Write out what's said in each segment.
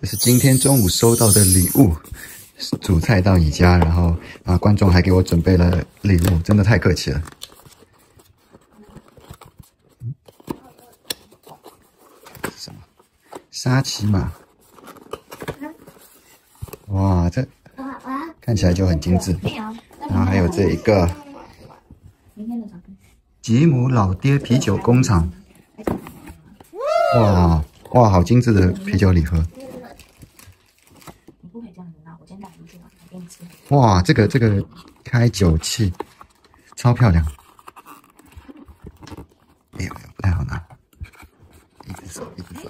这是今天中午收到的礼物，主菜到你家，然后观众还给我准备了礼物，真的太客气了。这是什么？沙琪玛。哇，这看起来就很精致。然后还有这一个吉姆老爹啤酒工厂。哇，好精致的啤酒礼盒。哇，这个开酒器超漂亮。哎呦，不太好拿，一只手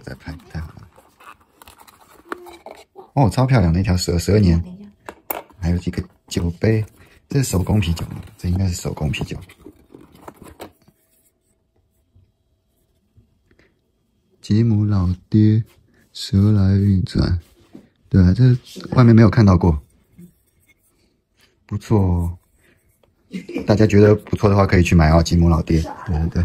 在拍，不太好拿。哦，超漂亮的一条蛇年，还有几个酒杯，这是手工啤酒吗？这应该是手工啤酒。吉姆老爹，蛇来运转，对啊，这外面没有看到过。不错哦，大家觉得不错的话，可以去买哦。吉姆老爹，对。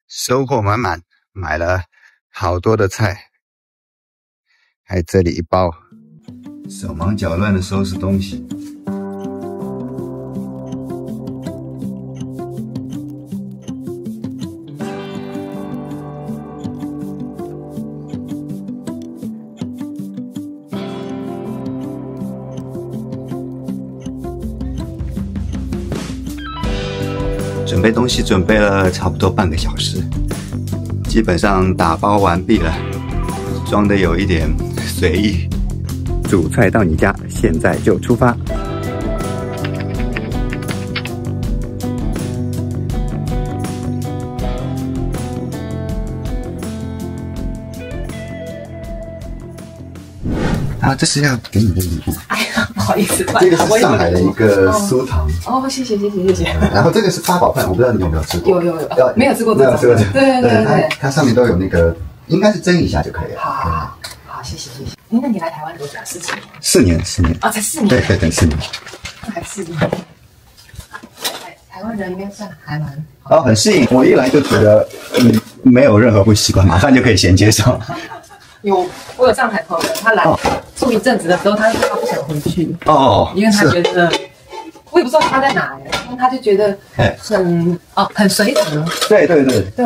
收获满满，买了好多的菜。还有这里一包，手忙脚乱的收拾东西。准备东西准备了差不多半个小时，基本上打包完毕了，装的有一点随意。主菜到你家，现在就出发。这是要给你的礼物。哎呀，不好意思，这个是上海的一个酥糖。哦，谢谢。然后这个是八宝饭，我不知道你有没有吃过。有，没有吃过这种。对。它上面都有那个，应该是蒸一下就可以了。好，谢谢。那你来台湾多久？4年。4年。啊，才4年。对，等4年。才4年。台湾人应该算还蛮。很适应。我一来就觉得，没有任何不习惯，马上就可以衔接上。我有上海朋友，他来住一阵子的时候，他说他不想回去因为他觉得，我也不知道他在哪他就觉得很随和。对，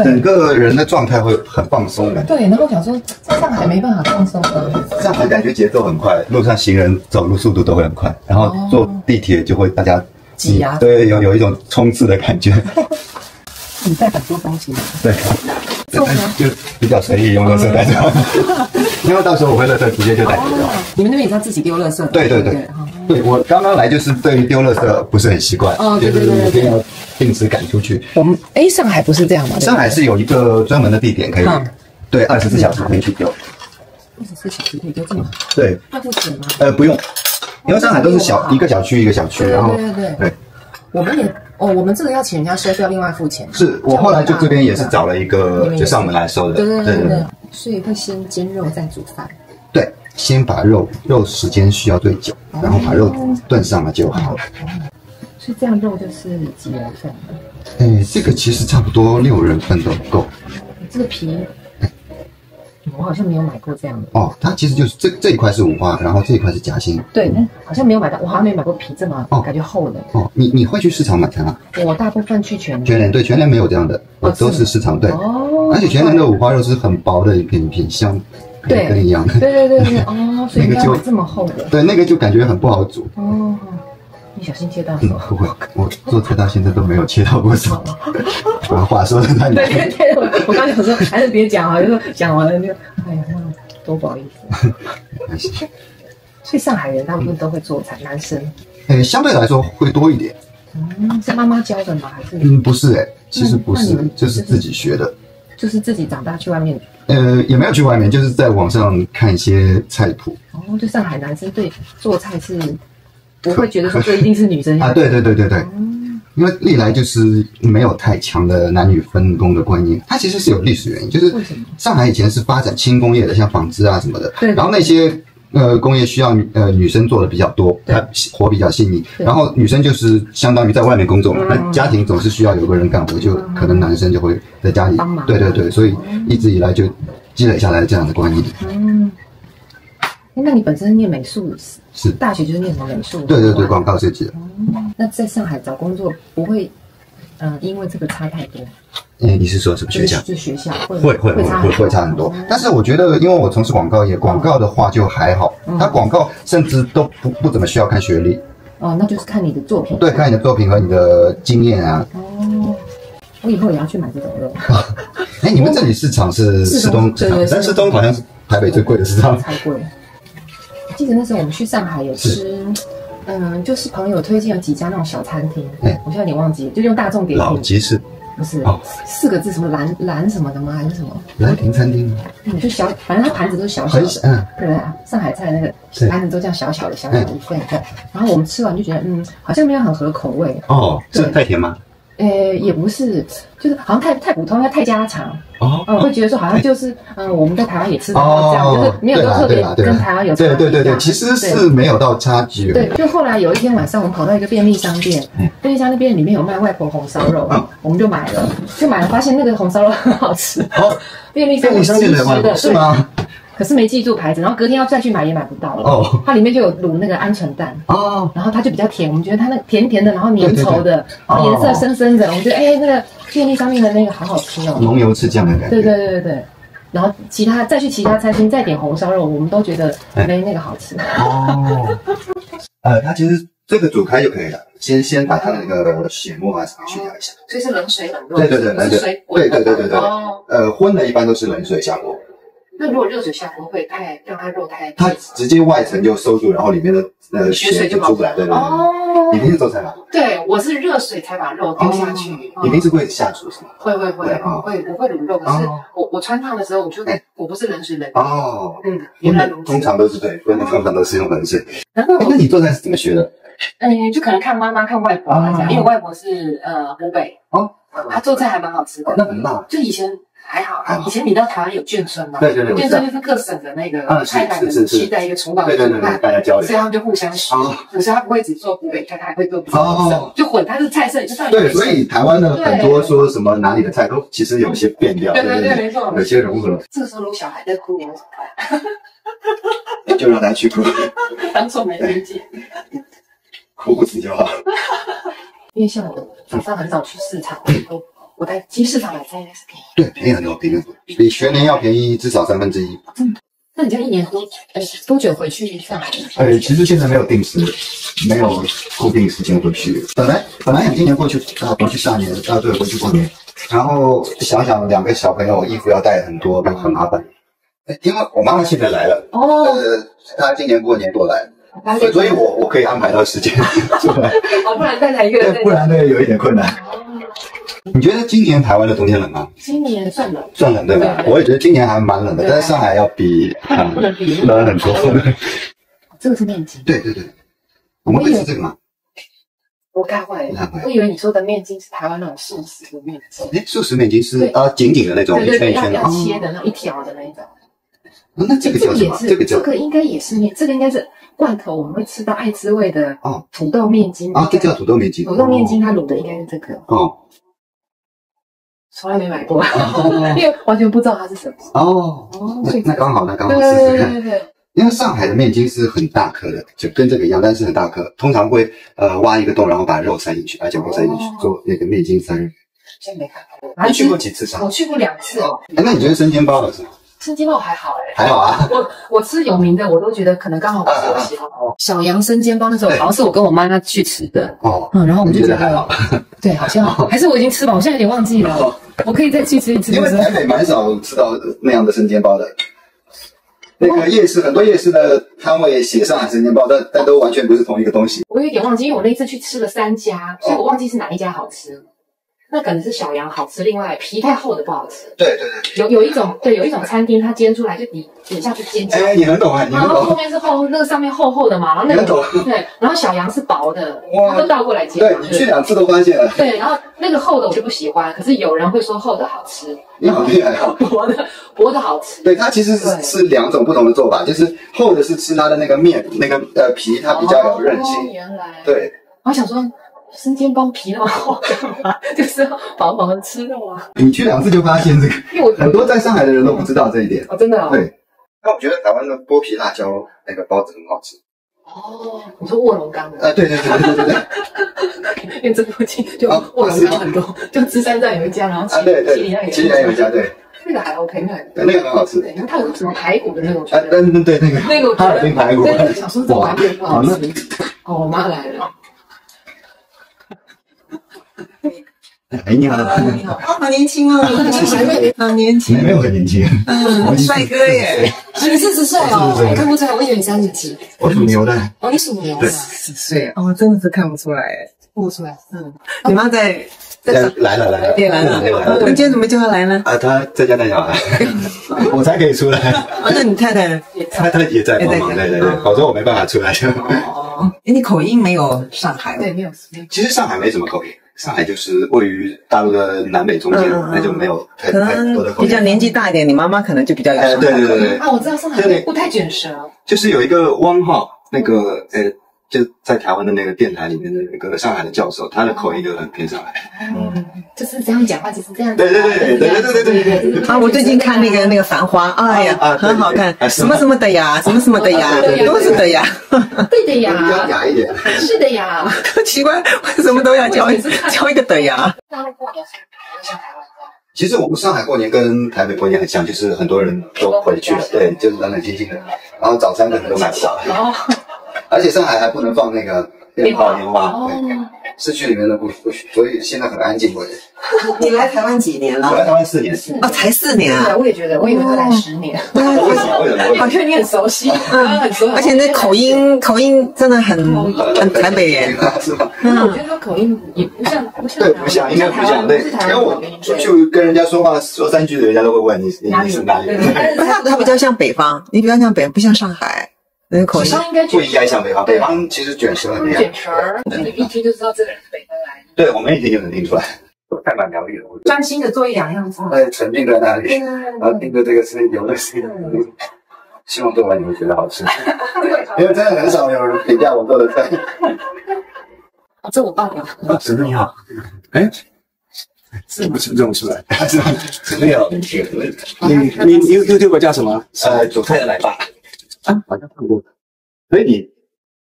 整个人的状态会很放松的。对，然后想说在上海没办法放松的，上海感觉节奏很快，路上行人走路速度都会很快，然后坐地铁就会大家挤压，对，有一种冲刺的感觉。你带很多东西吗？对。就比较随意，用垃圾袋装，因为到时候我会垃圾直接就带走掉。你们那边也要自己丢垃圾？对，我刚刚来就是对于丢垃圾不是很习惯，就是一定要定时赶出去。我们上海不是这样吗？上海是有一个专门的地点可以，对，24小时可以去丢。24小时可以丢这么好？对。要付钱吗？不用，因为上海都是一个小区一个小区，然后对。我们这个要请人家收，要另外付钱。是我后来就这边也是找了一个就上门来收的。对。所以会先煎肉再煮饭。对，先把肉时间需要最久，然后把肉炖上了就好了。所以这样肉就是几人份？这个其实差不多6人份都够。这个皮。我好像没有买过这样的它其实就是这一块是五花，然后这一块是夹心。对，好像没有买到，我好像没买过皮这么感觉厚的。你会去市场买吗？我大部分去全联，对，全联没有这样的，都是市场对。而且全联的五花肉是很薄的一片香，跟一样的。对。所以应该买这么厚的。对，那个就感觉很不好煮。你小心切到手。不会，我做菜到现在都没有切到过手。我话说的太对，我刚想说还是别讲就说讲完了就，哎呀，多不好意思。没关系。所以上海人大部分都会做菜，男生。相对来说会多一点。是妈妈教的吗？还是？不是其实不是，就是自己学的。就是自己长大去外面。也没有去外面，就是在网上看一些菜谱。就上海男生对做菜是。我会觉得说这一定是女生对。因为历来就是没有太强的男女分工的观念，它其实是有历史原因，就是上海以前是发展轻工业的，像纺织啊什么的，对，然后那些工业需要女生做的比较多，她活比较细腻，然后女生就是相当于在外面工作嘛，那家庭总是需要有个人干活，就可能男生就会在家里帮忙，对对对，所以一直以来就积累下来这样的观念。那你本身念美术是大学就是念什么美术？对对对，广告设计的。那在上海找工作不会，因为这个差太多。你是说什么学校？就是学校会差很多。但是我觉得，因为我从事广告业，广告的话就还好，它广告甚至都不怎么需要看学历。那就是看你的作品。对，看你的作品和你的经验啊。我以后也要去买这种肉。你们这里市场是市东市场，但市东好像是台北最贵的市场。太贵。记得那时候我们去上海有吃，就是朋友推荐了几家那种小餐厅，我现在有点忘记，就用大众点评。老集市不是4个字，什么蓝什么的吗？还是什么？兰亭餐厅吗？就小，反正它盘子都是小小的，对不对？上海菜那个盘子都这样小小的一份，对。然后我们吃完就觉得，好像没有很合口味。是太甜吗？也不是，就是好像太普通，太家常。会觉得说好像就是我们在台湾也吃到这样，就是没有特别跟台湾有差别。对，其实是没有到差距。对，就后来有一天晚上，我们跑到一个便利商店，便利商店里面有卖外婆红烧肉，我们就买了，发现那个红烧肉很好吃。便利商店的是吗？可是没记住牌子，然后隔天要再去买也买不到了。它里面就有卤那个鹌鹑蛋然后它就比较甜，我们觉得它那个甜甜的，然后粘稠的，然后颜色深深的，我们觉得那个便利商店的那个好好吃哦，浓油赤酱的感觉。对。然后再去其他餐厅再点红烧肉，我们都觉得没那个好吃。它其实这个煮开就可以了，先把它的那个血沫啊什么去掉一下。所以是冷水冷热。对，冷水。对。荤的一般都是冷水下锅。那如果热水下锅会让它肉太……它直接外层就收住，然后里面的血水就出不来。对。你平时做菜吗？对，我是热水才把肉丢下去。你平时会下厨是吗？会，我会卤肉，可是我穿烫的时候，我不是冷水冷。原来如此。通常都是对，通常都是用冷水。那你做菜是怎么学的？就可能看妈妈看外婆这样，因为我外婆是湖北她做菜还蛮好吃的。那很辣。就以前。还好，以前你知道台湾有眷村吗？对，眷村就是各省的那个太太们期待一个厨房的对，大家交流，所以他们就互相学。可是他不会只做湖北菜，他还会做别的省，就混，他是菜色也是。对，所以台湾的很多说什么哪里的菜都其实有些变调，对，没错，有些融合。这个时候如果小孩在哭，你会怎么办？就让他去哭，当做没听见，哭不死就好。因为像我早上很早去市场，我在其实市场买菜应该是便宜，对，便宜很多，比全年要便宜至少1/3。那你这样一年多久回去上海？其实现在没有定时，没有固定时间回去。本来想今年过去回去下年，对，回去过年。然后想2个小朋友衣服要带很多，很麻烦。因为我妈妈现在来了，她今年过年过来。所以我可以安排到时间出来。不然再来一个，不然有一点困难。你觉得今年台湾的冬天冷吗？今年算冷，对吧？我也觉得今年还蛮冷的，但是上海要比冷很多。这个是面筋。对，我们会吃这个吗？我该会，我以为你说的面筋是台湾那种素食的面筋。素食面筋是紧紧的那种，一圈一圈的，要切的那种一条的那种。那这个叫什么？这个应该也是面，这个应该是罐头，我们会吃到爱滋味的土豆面筋。这叫土豆面筋。土豆面筋它卤的应该是这个。从来没买过，因为完全不知道它是什么。那刚好试试看。对。因为上海的面筋是很大颗的，就跟这个一样，但是很大颗，通常会挖一个洞，然后把肉塞进去，把绞肉塞进去，做那个面筋三仁。现在没看过。你去过几次上海？我去过2次。那你觉得生煎包是吗？生煎包还好还好啊。我吃有名的，我都觉得可能刚好不是我喜欢。小杨生煎包那时候好像是我跟我妈去吃的。然后我们就觉得还好。对，好像还是我已经吃饱，我现在有点忘记了。我可以再去吃一次。因为台北蛮少吃到那样的生煎包的。那个夜市很多夜市的摊位写上海生煎包，但都完全不是同一个东西。我有点忘记，因为我那一次去吃了3家，所以我忘记是哪一家好吃。那可能是小羊好吃，另外皮太厚的不好吃。对，有一种餐厅它煎出来就底下是煎焦。你很懂啊，然后后面是厚，那个上面厚的嘛，然后那个对，然后小羊是薄的，它都倒过来煎。对，你去2次都发现了。对，然后那个厚的我就不喜欢，可是有人会说厚的好吃。你好厉害啊！薄的好吃。对，它其实是2种不同的做法，就是厚的是吃它的那个面，那个皮，它比较有韧性。原来。对。我想说。生煎包皮那么厚干嘛？就是薄薄的吃肉啊！你去2次就发现这个，因为很多在上海的人都不知道这一点。哦，真的啊？对。那我觉得台湾的剥皮辣椒那个包子很好吃。哦，你说卧龙岗的？对。因为这附近就卧龙岗很多，就芝山站有一家，然后麒麟站有一家，对。那个还 OK， 那个很好吃。对，它有什么排骨的那种？对，那个哈尔滨排骨。对，想说这玩意不好吃。哦，我妈来了。哎，你好，你好，好年轻哦，好年轻，没有很年轻，帅哥耶！你40岁哦，我看不出来，我以为你30几。我属牛的。哦，你属牛的，10岁哦，真的是看不出来，看不出来。你妈在来了，也来了。你今天怎么叫她来呢？她在家带小孩，我才可以出来。那你太太呢？太太也在帮忙，对，否则我没办法出来。哦，你口音没有上海？对，没有。其实上海没什么口音。上海就是位于大陆的南北中间，那就没有太多的口音。比较年纪大一点，你妈妈可能就比较有上海口音。对。啊，我知道上海不太卷舌。就是有一个汪浩，那个就在台湾的那个电台里面的那个上海的教授，他的口音就很偏上海。就是这样讲话，就是这样。对。啊，我最近看那个《繁花》，哎呀，很好看，什么的呀，什么的呀，都是的呀。对的呀。比较雅一点。是的呀。奇怪，为什么都要教一个的呀？大陆过年是像台湾这样。其实我们上海过年跟台北过年很像，就是很多人都回去了，对，就是冷冷清清的，然后早餐可能都买不到。而且上海还不能放那个鞭炮烟花，市区里面的不许，所以现在很安静。你来台湾几年了？我来台湾4年。哦，才4年啊！对，我也觉得，我以为他来10年。为什么？好像你很熟悉，很熟悉。而且那口音真的很台北耶，是吧？我觉得他口音也不像，对，不像，应该不像。对，因为我就跟人家说话说3句的，人家都会问你是哪里人。他比较像北方，你比较像北方，不像上海。那个口音不应该像北方，北方其实卷舌很厉害。卷舌，你一听就知道这个人是北方来的。对，我们一听就能听出来。太蛮疗愈了，专心的做1、2样菜。沉浸在那里，然后听着这个声音，有的声音，希望做完你会觉得好吃。因为真的很少有人评价我做的菜。这我爸爸。婶子你好，是不是认出来？没有，你 YouTube 叫什么？煮菜的奶爸。好像看过。所以你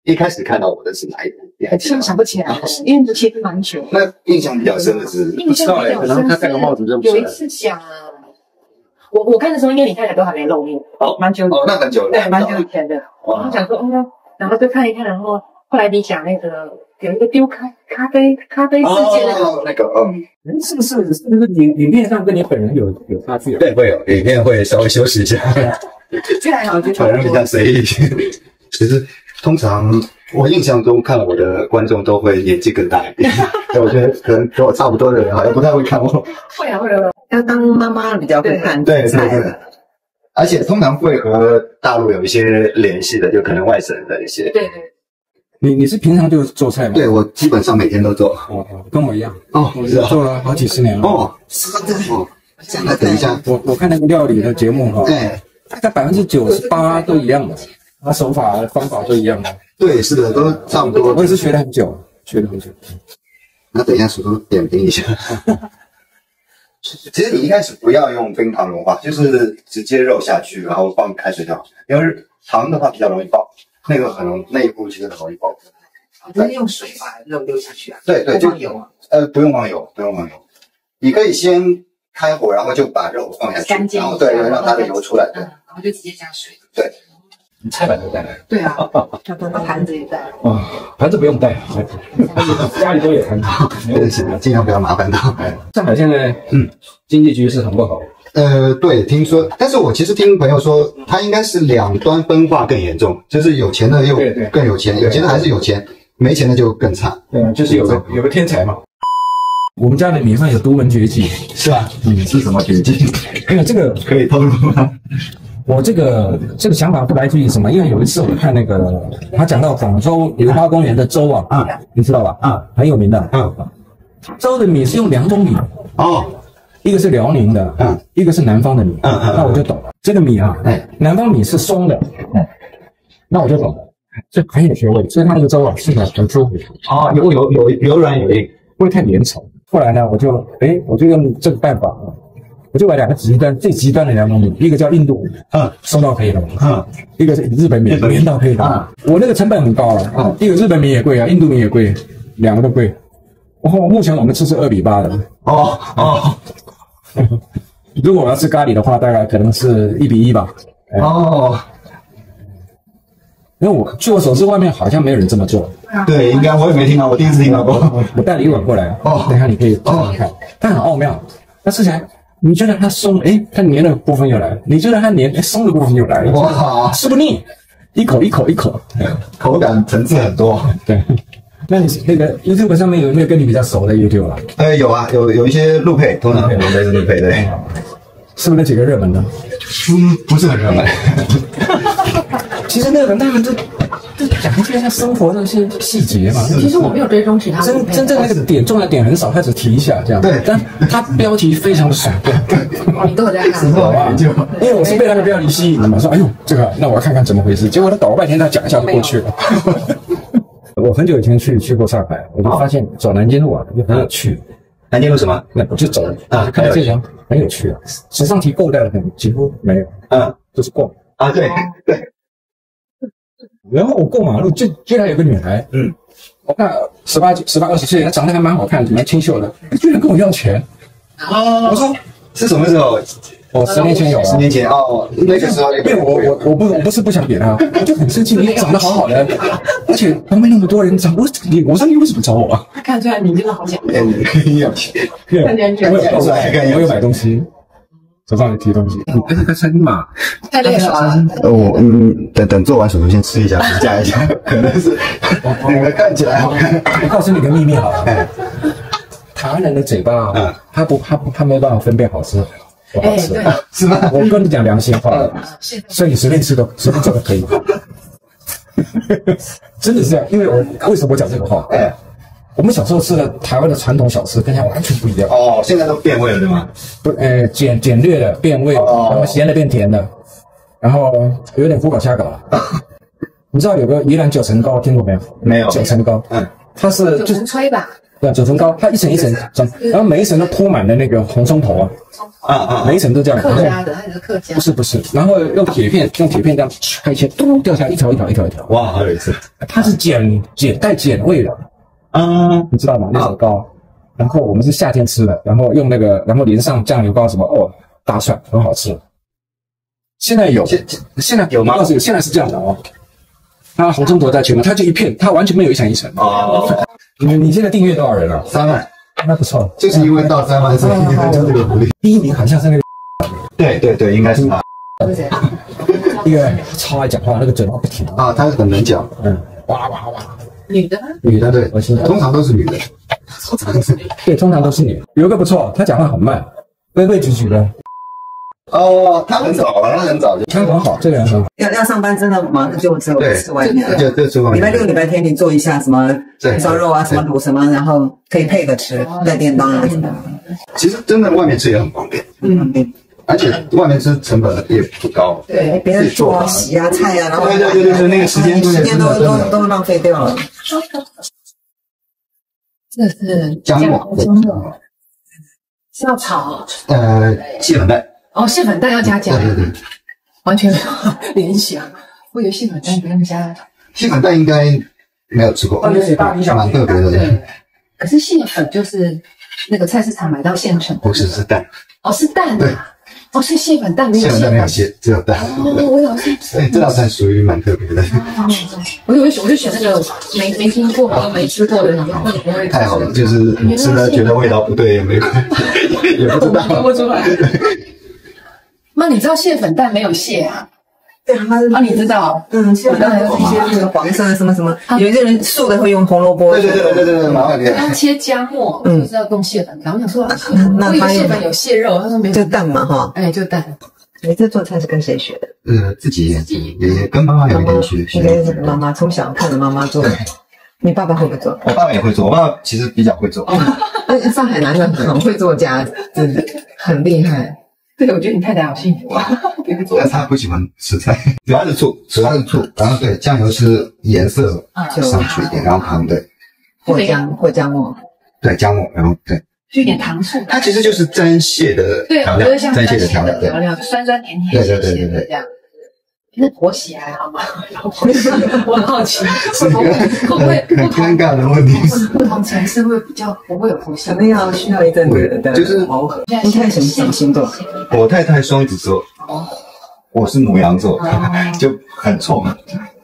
一开始看到我的是哪一部？你还记得吗？想不起来，因为其实蛮久。那印象比较深的是，印象比较深是有一次讲，我看的时候，应该你太太都还没露面，蛮久。那很久了。对，蛮久以前的。然后讲说，然后就看一看，然后后来你讲那个有一个丢咖啡事件那个，是不是影片上跟你本人有差距？对，会有，影片会稍微修饰一下。这还好，本人比较随意。其实通常我印象中看我的观众都会年纪更大一点，所以我觉得可能跟我差不多的人好像不太会看我。会啊，要当妈妈比较会看。对。而且通常会和大陆有一些联系的，就可能外省的一些。对。你是平常就做菜吗？对，我基本上每天都做。跟我一样。我知道，做了好几十年了。那等一下，我看那个料理的节目大概98%都一样的，他手法方法都一样的。对，是的，都差不多。我也是学了很久。那等一下，叔叔点评一下。其实你一开始不要用冰糖融化，就是直接肉下去，然后放开水就好。因为糖的话比较容易爆，那个那一步其实很容易爆。不是用水把肉丢下去啊？对，就放油啊？不用放油。你可以先开火，然后就把肉放下去，然后对，让它的油出来，对，然后就直接加水。对。你菜板都带来？对啊，盘子也带。盘子不用带，家里都有盘子。尽量不要麻烦到。上海现在经济局势很不好。对，听说，但是我其实听朋友说，它应该是两端分化更严重，就是有钱的又更有钱，有钱的还是有钱，没钱的就更差。对，就是有个天才嘛。我们家的米饭有独门绝技，是吧？是什么绝技？因为这个可以透露吗？我这个想法不来自于什么？因为有一次我看那个他讲到广州流花公园的粥啊，你知道吧？很有名的。粥的米是用2种米哦，一个是辽宁的，一个是南方的米。那我就懂了，这个米啊，南方米是松的，那我就懂了，这很有学问，所以它那个粥啊吃起来很舒服。哦，有软有硬，不会太粘稠。后来呢，我就用这个办法。我就把2个极端，最极端的2种米，一个叫印度米，收到可以了吗？一个是日本米，粘到可以了。我那个成本很高了，一个日本米也贵啊，印度米也贵，2个都贵。然后目前我们吃是2比8的。如果我要吃咖喱的话，大概可能是1比1吧。因为据我所知，外面好像没有人这么做。对，应该我也没听到，我第一次听到过。我带了1碗过来，等一下你可以尝看，它很奥妙，它吃起来。你觉得它松，它黏的部分又来了；你觉得它黏，松的部分又来了。哇，吃不腻，一口，口感层次很多。对，那你那个 YouTube 上面有没有跟你比较熟的 YouTube 啊？有啊，有一些路配，通常我们都是路配，对。是不是那几个热门的？不是很热门。其实那个他们都讲一些他生活的一些细节嘛。其实我没有追踪其他真正那个重要点很少，他只提一下这样。对，但他标题非常的爽。你都有在看？因为我是被他的标题吸引的嘛，说哎呦这个，那我要看看怎么回事。结果他搞了半天，他讲一下就过去了。我很久以前去过上海，我就发现走南京路啊，就很有趣。南京路什么？那我就走啊，看到这条很有趣啊，时尚提购带的几乎没有，就是逛啊，对。然后我过马路，居然有个女孩，我看18、20岁，她长得还蛮好看，蛮清秀的，居然跟我要钱。我说是什么时候？10年前有，10年前那个时候，因为我不是不想给她，我就很生气，你长得好好的，而且旁边那么多人找我说你为什么找我？他看出来你真的好想要钱，我有买东西。手上有提东西，而且他撑嘛，太累了。等做完手术先吃一下，评价一下，可能是那个看起来好看。我告诉你个秘密好了，台湾人的嘴巴他没办法分辨好吃不好吃，是吗？我跟你讲良心话，所以你随便做都可以，真的是这样。因为为什么我讲这个话？我们小时候吃的台湾的传统小吃跟它完全不一样。现在都变味了对吗？不，简略的变味，然后咸的变甜的，然后有点胡搞瞎搞了。你知道有个宜兰9层糕，听过没有？没有。9层糕，它是9层炊吧？对，9层糕，它一层一层装，然后每一层都铺满了那个红葱头啊，每一层都这样。客家的还是客家？不是，然后用铁片这样开切，咚掉下来一条。哇，好有意思。它是带碱味的。你知道吗？那种糕，然后我们是夏天吃的，然后用然后淋上酱油膏什么，大蒜很好吃。现在有吗？现在是这样的它红葱头在前面，它就一片，它完全没有一层一层。你现在订阅多少人了？3万，那不错。就是因为到3万，所以就这个福利。第1名好像是那个。对，应该是他。一个超爱讲话，那个嘴巴不停他很能讲，哇。女的吗？女的对，通常都是女的。对，通常都是女的。有一个不错，她讲话很慢，规规矩矩的。他很早就。他很好，这个人很好。要上班真的忙就吃外面。就吃外面。礼拜6、礼拜天你做一下什么烧肉啊，什么卤什么，然后可以配着吃，带便当啊什么。其实真的外面吃也很方便。而且外面吃成本也不高。对，别人做啊、洗啊、菜啊，然后对，那个时间都浪费掉了。这是姜末，是要炒蟹粉蛋。蟹粉蛋要加姜。对，完全没有联想。我以为蟹粉蛋不用加。蟹粉蛋应该没有吃过，蛮特别的。可是蟹粉就是那个菜市场买到现成的。不是，是蛋。是蛋啊。是蟹粉蛋没有蟹粉。蟹粉蛋没有蟹，只有蛋。我有是。这道菜属于蛮特别的。我就选那个没听过和没吃过的，然后不会。太好了，就是吃了觉得味道不对也没关系，也不知道。说不出来。妈，你知道蟹粉蛋没有蟹啊？对啊，你知道？现在还有一些那个黄色什么什么，有一些人素的会用红萝卜。对，蛮好的。他切姜末，就是要用蟹粉干。我想说，我以为蟹粉有蟹肉，他说没有，就蛋嘛哈。就蛋。你这做菜是跟谁学的？自己也跟妈妈有一点学。跟妈妈从小看着妈妈做。你爸爸会不会做？我爸爸也会做，我爸爸其实比较会做。上海男人很会做家，真的很厉害。对，我觉得你太太好幸福啊！但他不喜欢吃菜，主要是醋，然后对酱油是颜色上去一点，然后可能对或姜末，对姜末，然后对，就一点糖醋。它其实就是沾蟹的调料，沾蟹的调料，就酸酸甜甜，对这样。那婆媳还好吗？我很好奇，会不会很尴尬的问题？不同城市会比较不会有婆媳，可能需要一阵子的，就是磨合。你太什么星座？我太太双子座，我是牡羊座，就很冲。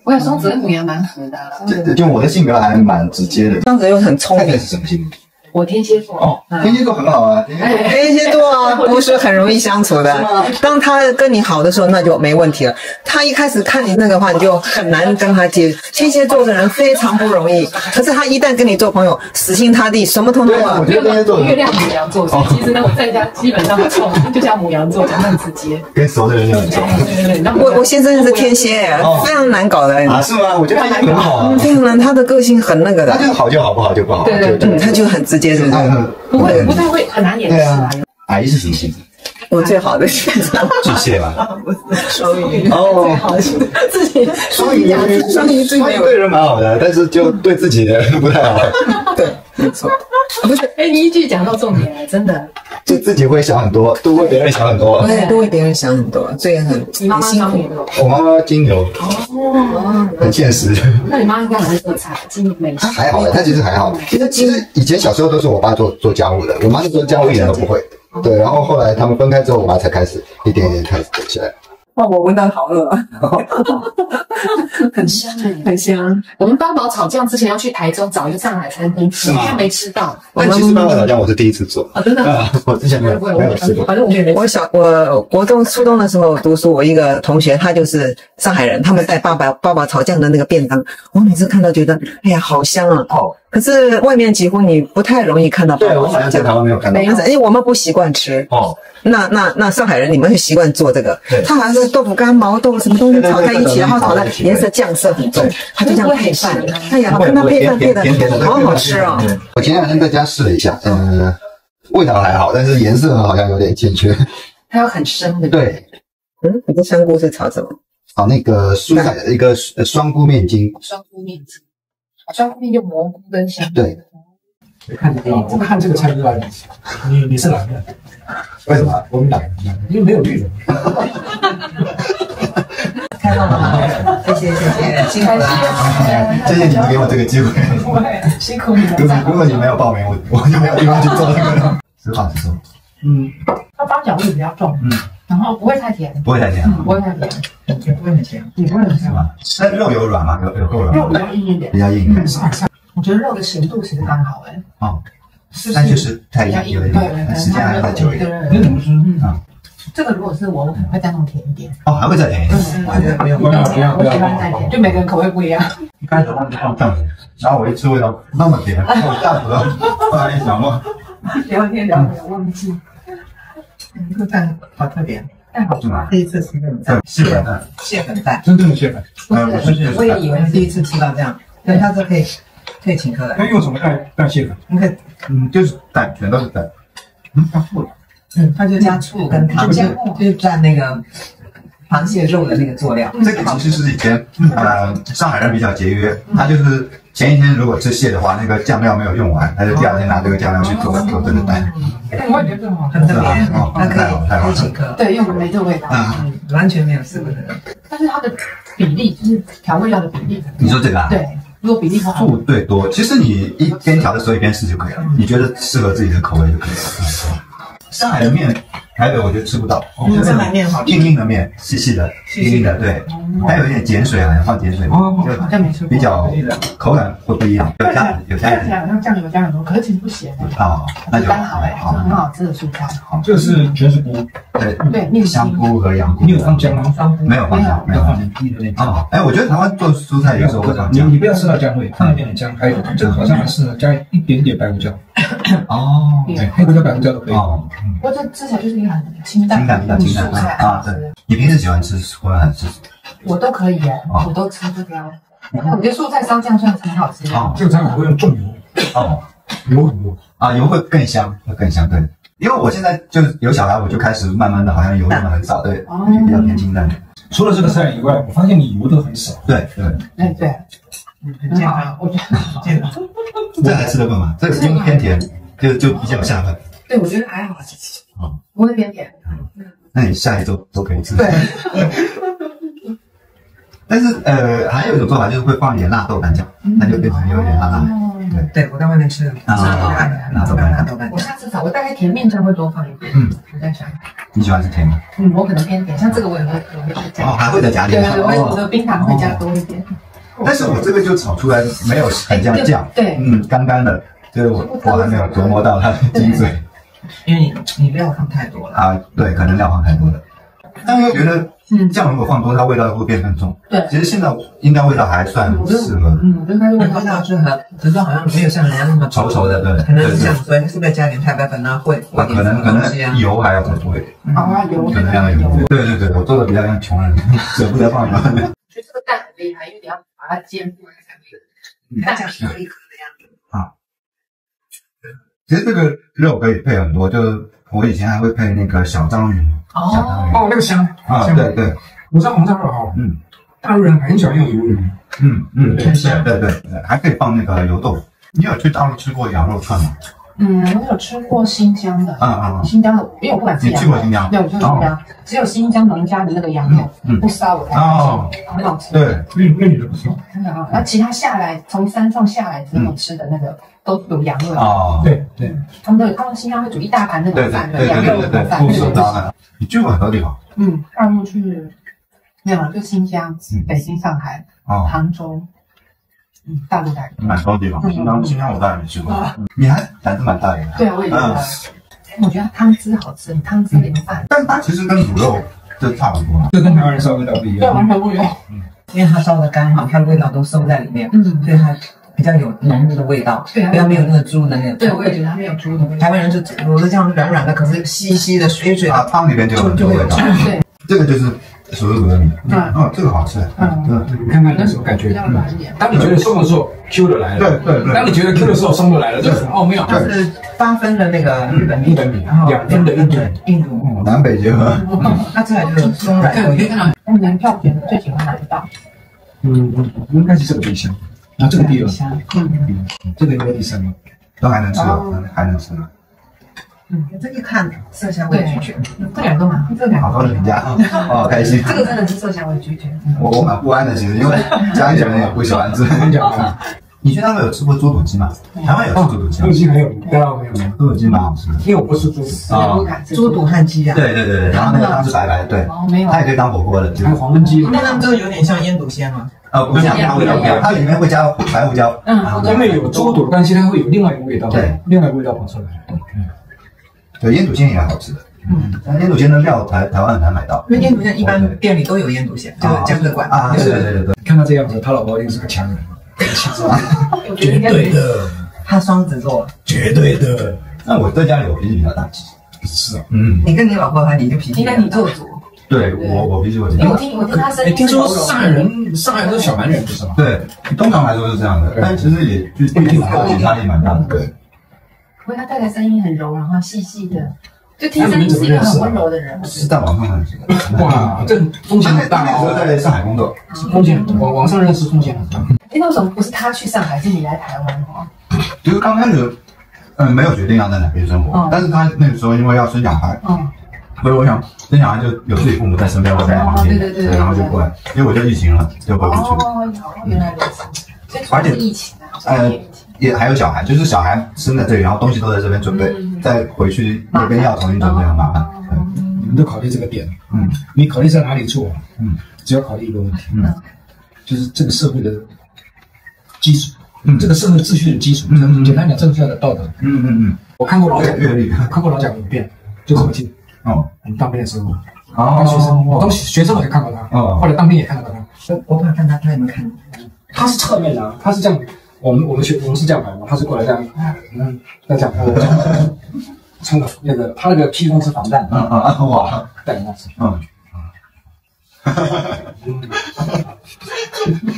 我有双子跟牡羊蛮合的，就我的性格还蛮直接的。双子又很聪明，是什么性格？我天蝎座天蝎座很好啊，天蝎座啊，不是很容易相处的。当他跟你好的时候，那就没问题了。他一开始看你那个话，你就很难跟他接。天蝎座的人非常不容易，可是他一旦跟你做朋友，死心塌地，什么通通啊。我觉得天蝎座月亮牡羊座，其实呢，我在家基本上很冲，就像牡羊座，讲得很直接。跟熟的人就很冲。我先生是天蝎，非常难搞的。啊，是吗？我觉得他很好啊。非常难，他的个性很那个的。他就好就好，不好就不好。对，他就很直接，是不是？不太会，很难掩饰啊。阿姨是什么星座？我最好的星座巨蟹吧？不是双鱼最好的星座，自己双鱼最没有对人蛮好的，但是就对自己的不太好。对，没错。不是，你一句讲到重点了，真的。就自己会想很多，都为别人想很多。对，都为别人想很多，所以很辛苦。我妈妈金牛，很现实。那你妈应该很会做菜，美食。还好，她其实还好。其实以前小时候都是我爸做家务的，我妈那时候家务一点都不会。对，然后后来他们分开之后，我妈才开始一点一点开始做起来。哇，我闻到好饿啊！很香很香。我们八宝炒酱之前要去台中找一个上海餐厅，是吗？没吃到。但其实八宝炒酱我是第一次做啊，真的。我之前没有吃过。反正我国中初中的时候读书，我一个同学他就是上海人，他们带八宝炒酱的那个便当，我每次看到觉得，哎呀，好香啊！可是外面几乎你不太容易看到。对，我好像在台湾没有看到。因为我们不习惯吃。那上海人你们会习惯做这个，他好像是豆腐干、毛豆什么东西炒在一起，然后炒的颜色酱色很重，他就这样配饭。哎呀，跟他配饭配的好好吃哦。我前两天在家试了一下，味道还好，但是颜色好像有点欠缺。它要很深的。对。你这香菇是炒什么？炒那个蔬菜的一个双菇面筋。双菇面筋。双菇面就蘑菇跟香菇。对。我看这个菜就知道你是哪的？为什么？我们哪？因为没有绿的。开放了吗？谢谢，辛苦了。谢谢你们给我这个机会。辛苦你了。如果你没有报名，我就没有地方去做这个了。实话实说。它八角味比较重，然后不会太甜，不会太甜，不会太甜，也不会很甜，也不会很甜吧？那肉有软吗？有够软。肉比较硬一点，比较硬。我觉得肉的咸度其实刚好但就是太硬有一点，时间还要再久一点。这个如果是我可能会再弄甜一点。还会再甜一点。不用，我喜欢再甜，就每个人口味不一样。一开始忘记放酱油，然后我一吃味道那么甜，我吓死了。后来一想忘。聊天聊忘记。这个蛋好特别，蛋好吃第一次吃这种蛋，蟹粉蛋，真正的蟹粉。我也以为是第一次吃到这样，所以它是可以请客的。那用什么蛋蟹粉？你可以，就是蛋，全都是蛋。加醋了。它就加醋跟糖，就是蘸那个螃蟹肉的那个佐料。这个其实是以前上海人比较节约，他就是前一天如果吃蟹的话，那个酱料没有用完，他就第二天拿这个酱料去做这个蛋。我也觉得这很特别，它可以请客。对，用没这个味道，完全没有试过这个。但是它的比例就是调味料的比例。你说这个啊？对，如果比例不好，醋最多。其实你一边调的时候一边试就可以了，你觉得适合自己的口味就可以了。上海的面，台北我觉得吃不到。上海面好，硬的面，细的，硬的，对，还有一点碱水，好像放碱水，就好像没吃过，比较口感会不一样，有加一点，好像酱油加很多，可是其实不咸那就刚好很好吃的蔬菜。这是全是菇，对，香菇和洋菇。你有放姜吗？没有放姜，没有放点低的那种。哦，哎，我觉得台湾做蔬菜有时候会放姜。你不要吃到姜味，放一点点姜，还有这个好像还是加一点点白胡椒。哦，对，黑胡椒、白胡椒都可以。哦，我这吃起来就是一个很清淡的蔬菜啊。对，你平时喜欢吃或者很吃？我都可以耶，我都吃不掉。我觉得蔬菜烧酱算很好吃。哦，这个菜我会用重油。哦，油很多啊，油会更香，对。因为我现在就是有小孩，我就开始慢慢的好像油用的很少，对，比较偏清淡。除了这个菜以外，我发现你油都很少。对，很健康，我觉得很健康。这还吃得惯吗？这个就偏甜，就比较下饭。对，我觉得还好，不会偏甜。那你下一周都可以吃。对。但是还有一种做法就是会放一点辣豆干酱，那就变成有点辣辣。对，我在外面吃辣豆干酱。我下次我大概甜面酱会多放一点。我在想。你喜欢吃甜吗？我可能偏甜，像这个我也会加。哦，还会再加点。对，我的冰糖会加多一点。但是我这个就炒出来没有很像酱，对，干干的，就是我还没有琢磨到它的精髓。因为你料放太多了啊，对，可能料放太多了。但我又觉得。酱如果放多，它味道会变更重。对，其实现在应该味道还算适合。我觉得它味道适合，只是好像没有像人家那么稠稠的，对。可能是这样，所以是不是加点太白粉呢？会。可能油还要再多一点。油。可能要油。对，我做的比较像穷人，舍不得放油。我觉得这个蛋很厉害，因为你要把它煎过来才可以。它像一颗一颗的样子。啊。其实这个肉可以配很多，就是我以前还会配那个小章鱼。那个香啊，对，我知道红烧肉哈，大陆人很喜欢用鱿鱼，对，还可以放那个油豆腐。你有去大陆吃过羊肉串吗？我有吃过新疆的，新疆的，因为我不敢吃羊肉。你去过新疆？对，我去过新疆，只有新疆农家的那个羊肉不烧我才吃，很好吃。对，那你的不错，真的啊。那其他下来从山上下来之后吃的那个都有羊肉。哦，对，他们新疆会煮一大盘那种饭，羊肉饭。你去过很多地方？大陆去没有，就新疆、北京、上海、杭州。大陆来蛮多地方，新疆我当然没去过。你还胆子蛮大的。对啊，我也觉得。我觉得汤汁好吃，汤汁淋饭。但它其实跟卤肉就差不多了。这跟台湾人烧味道不一样。对，完全不一样。因为它烧的干哈，它的味道都收在里面，所以它比较有浓郁的味道。对啊，比较没有那个猪的那个。对，我也觉得它没有猪的味道。台湾人是卤的这样软软的，可是稀稀的、水水的。汤里面就有很多味道。对，这个就是属于卤的米。这个好吃。你看看那什么感觉？当你觉得松的时候 ，Q 的来了。对。当你觉得 Q 的时候，松的来了，这很奥妙。它是8分的那个日本米，2分的印度，南北结合。那这个就是松软可以看到，我们票选最喜欢哪一道？应该是这个最香，然后这个第二，这个应该第三吗？都还能吃，还能吃。这一看色香味俱全，这两个嘛，好多的评价，开心。这个真的是色香味俱全。我蛮不安的，其实因为家里人也不喜欢吃。你去他们有吃过猪肚鸡吗？台湾有吃猪肚鸡。猪肚鸡还有，大陆没有吗？猪肚鸡蛮好吃的，因为我不吃猪猪肚和鸡啊。对，然后那个汤是白白的，对，没有，它也可以当火锅的。还有黄焖鸡。那这个有点像腌笃鲜吗？不像，它味道不一样，它里面会加白胡椒。因为有猪肚的关系，它会有另外一个味道，对，另外一个味道跑出来。对，腌笃鲜也好吃的。但腌笃鲜的料台湾很难买到。因为腌笃鲜一般店里都有腌笃鲜，就是江浙馆啊。对。看他这样子，他老婆一定是个强人。绝对的，他双子座，绝对的。那我在家里我脾气比较大，是啊，你跟你老婆你就脾气，应该你做主。对我脾气会比较大。我听他声音。听说上海人都是小蛮人，不是吗？对，通常来说是这样的，但其实也就不一定，个性差异蛮大的。对。不过他太太声音很柔，然后细细的，就听声音是一个很温柔的人。是在网上认识的。哇，这风险很大哦。那时候在上海工作，风险网上认识风险很大。那为什么不是他去上海，是你来台湾哦？就是刚开始，没有决定要在哪边生活，但是他那个时候因为要生小孩，所以我想生小孩就有自己父母在身边或在旁边，对，然后就过来，因为我就疫情了，就回不去了。原来如此。而且疫情也还有小孩，就是小孩生在这里，然后东西都在这边准备，再回去那边要重新准备很麻烦。你们都考虑这个点，你考虑在哪里做，只要考虑一个问题，就是这个社会的基础，这个社会秩序的基础，简单讲，正确的道德。我看过老蒋阅历，看过老蒋5遍，就这么近。我们当兵的时候，当学生，我当学生我也看过他，后来当兵也看到他。我怕看他，他有没有看？他是侧面的，他是这样，我们是这样排嘛，他是过来这样，这样，穿个那个他那个披风是防弹，哇，戴帽子，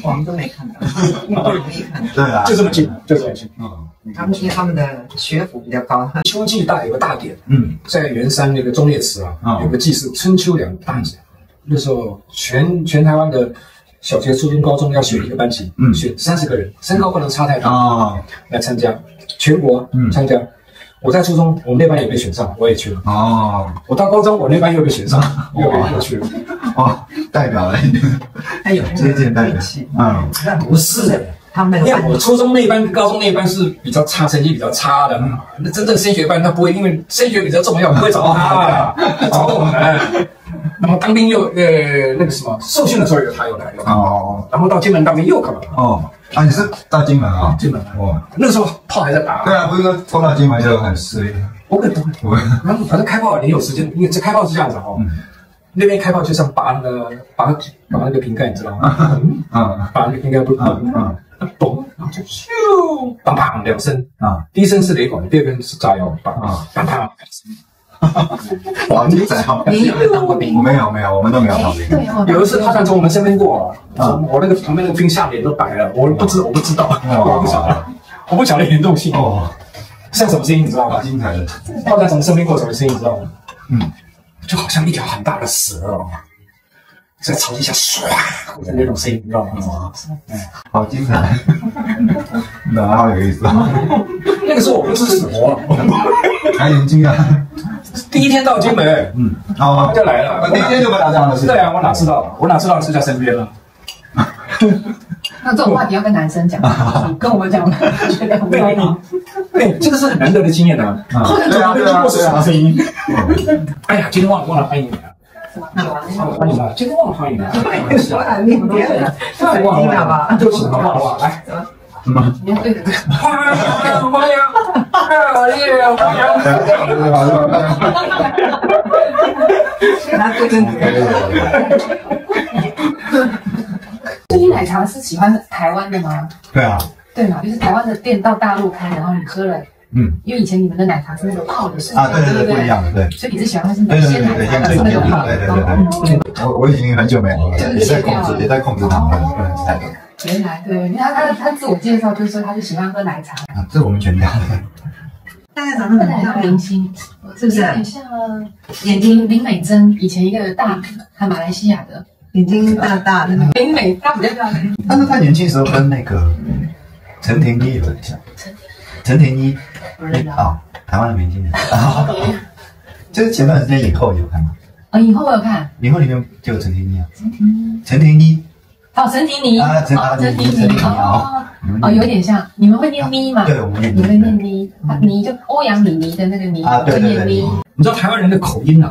我们都没看到，不容易看到。对啊，就这么近，就这么近。他们因为他们的学府比较高。秋季大有个大典，在圆山那个忠烈祠有个祭祀春秋2大节，那时候全台湾的小学、初中、高中要选一个班级，选30个人，身高不能差太大来参加，全国参加。我在初中，我们那班也被选上，我也去了。我到高中，我那班又被选上，又去了。代表了，还有接见代表。不是，他们因为我初中那班跟高中那班是比较差，成绩比较差的。那真正升学班他不会，因为升学比较重要，不会找他，找我们。那么当兵又那个什么受训的时候他又来了。然后到金门当兵又干嘛？你是到金门啊？金门那个时候炮还在打。对啊，不是说冲到金门就很适应。不会。然后反正开炮你有时间，因为这开炮是这样子那边开炮就像拔那个瓶盖，你知道吗？拔那个瓶盖不咚，然后就咻，砰砰2声第一声是雷管，第二声是炸药，砰砰。哇，精彩哦！你有没有当过兵？没有，我们都没有当兵。有一次他从我们身边过，我那个旁边那个兵下脸都白了，我不知道，我不晓得严重性像什么声音你知道吗？精彩的。炮弹从身边过什么声音你知道吗？就好像一条很大的蛇在朝地下唰的那种声音，你知道吗？好精彩，好有意思。那个时候我不是死活，还眼睛啊！第一天到金门，他就来了。第一天就被打仗了，是？对啊，我哪知道是在身边了。那这种话题要跟男生讲，跟我们讲，觉得很无聊。对，这个是很难得的经验呢。后来怎么会听过是什么声音？哎呀，今天忘了欢迎你了。欢迎了，今天忘了欢迎了。太忘了吧？对不起，忘了，来。什么？欢迎！他不真。这杯奶茶是喜欢台湾的吗？对啊。对嘛，就是台湾的店到大陆开，然后你喝了。因为以前你们的奶茶是那个泡的，是对，不一样的，对。所以你是喜欢它是那个鲜奶茶，是那个泡的。对。我已经很久没喝了，也在控制它，不能吃太多。原来对，因为他自我介绍就是说他就喜欢喝奶茶。这是我们全家的。大概长得很像明星，是不是？很像眼睛林美珍，以前一个大马来西亚的，眼睛大大的。林美，她比较漂亮。但是她年轻时候跟那个陈婷妮有点像。陈婷妮，台湾的明星。就是前段时间影后有看吗？影后我有看。影后里面就有陈婷妮啊。陈婷妮。陈婷妮陈婷妮有点像，你们会念咪吗？对，我们念你会念咪，妮就欧阳妮妮的那个妮，对念咪。你知道台湾人的口音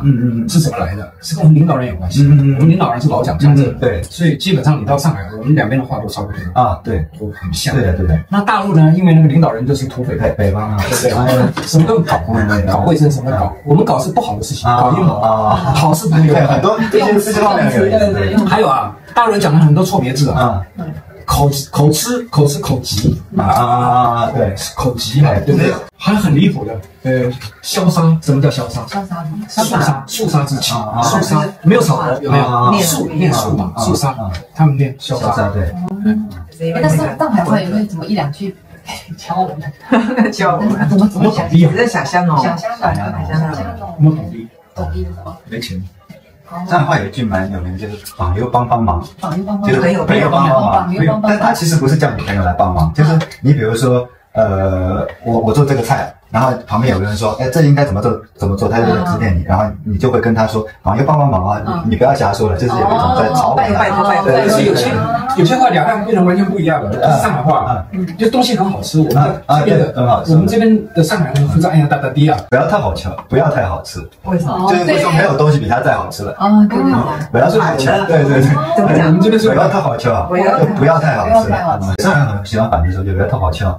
是怎么来的？是跟我们领导人有关系。我们领导人是老蒋家政，对，所以基本上你到上海，我们两边的话都差不多对，都很像。对。那大陆呢？因为那个领导人就是土匪北方对，什么都搞，搞卫生什么搞，我们搞是不好的事情，搞阴谋好是朋友，很多这些方面对。还有大陆人讲了很多错别字口吃口急对，口急对不对？还很离谱的，消杀，什么叫消杀？肃杀之气，肃杀没有草头，有没有？念肃嘛，肃杀，他们念消杀，对。但是上海话有没有怎么一两句教我们？教我们怎么懂地啊？在小香哦，小香我们懂地，懂地是什么？没钱。上海话有一句蛮有名，就是访友帮忙，就是朋友帮忙，但他其实不是叫你朋友来帮忙，就是你比如说，我做这个菜，然后旁边有个人说，这应该怎么做，他就指点你，然后你就会跟他说，访友帮忙啊，你不要瞎说了，就是有一种在嘲讽他，但是有些话两岸变成完全不一样的，上海话就东西很好吃，我们这边的很好吃，我们这边的上海人会说，哎呀哒哒滴啊，不要太好吃，不要太好吃，为什么？就是说没有东西比它再好吃了，对，不要太好吃，对，我们这边是不要太好吃啊，不要太好吃，上海很喜欢反着说，就不要太好吃啊，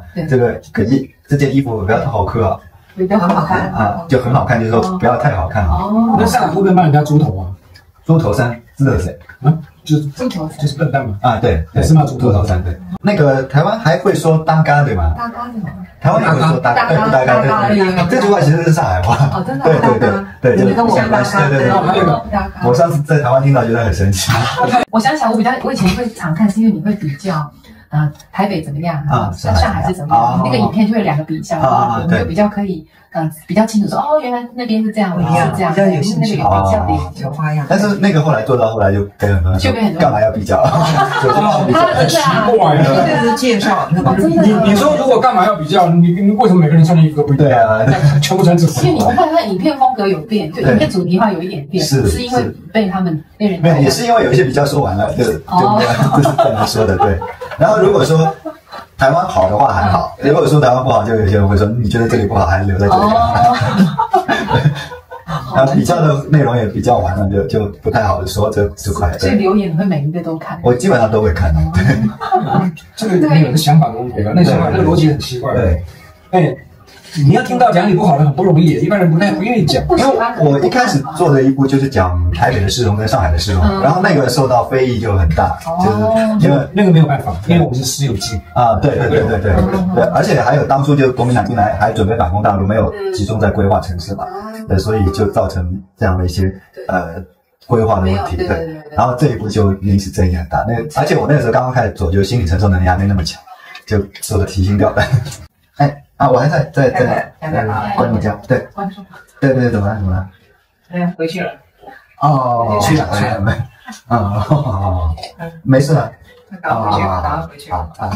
这件衣服不要太好磕啊。比较好看啊，就很好看，就是说不要太好看啊。那上海会不会帮人家猪头啊？猪头山知道谁？就是猪头山，就是笨蛋嘛。啊，对，也是骂猪头山，对。那个台湾还会说搭嘎对吗？搭嘎是什么？台湾也会说搭嘎，对不搭嘎？对，这句话其实是上海话。哦，真的。对，你跟我搭嘎，对。我上次在台湾听到，觉得很神奇。我想想，我以前会常看，是因为你会比较。台北怎么样啊？上海是怎么样？那个影片就会两个比较，我们就比较可以比较清楚说，哦，原来那边是这样，我们是这样，那个有比较的有花样。但是那个后来做到后来就跟很多人说，干嘛要比较？很奇怪的，这是介绍。你说如果干嘛要比较？你为什么每个人穿的衣服都不一样？对啊，全部穿制服。因为你看它影片风格有变，就影片主题化有一点变，是因为被他们被人没有，也是因为有一些比较说完了，就是这么说的，对。然后如果说台湾好的话还好，如果说台湾不好，就有些人会说你觉得这里不好，还是留在这里。然后比较的内容也比较完了，就不太好说这块。所以留言你会每一个都看？我基本上都会看的。对，这个你有个想法跟别的，那想法那个逻辑很奇怪。对，哎。你要听到讲你不好的很不容易，一般人不愿意讲。因为我一开始做的一部就是讲台北的市容跟上海的市容，然后那个受到非议就很大，就是因为那个没有办法，因为我们是私有制啊，对，而且还有当初就国民党进来还准备反攻大陆，没有集中在规划城市嘛，对，所以就造成这样的一些规划的问题，对。然后这一步就引起争议很大，而且我那个时候刚刚开始做，就心理承受能力还没那么强，就受的提心吊胆。我还在关注家，对，对，怎么了？回去了。哦，去了没？没事了。打回去了。好。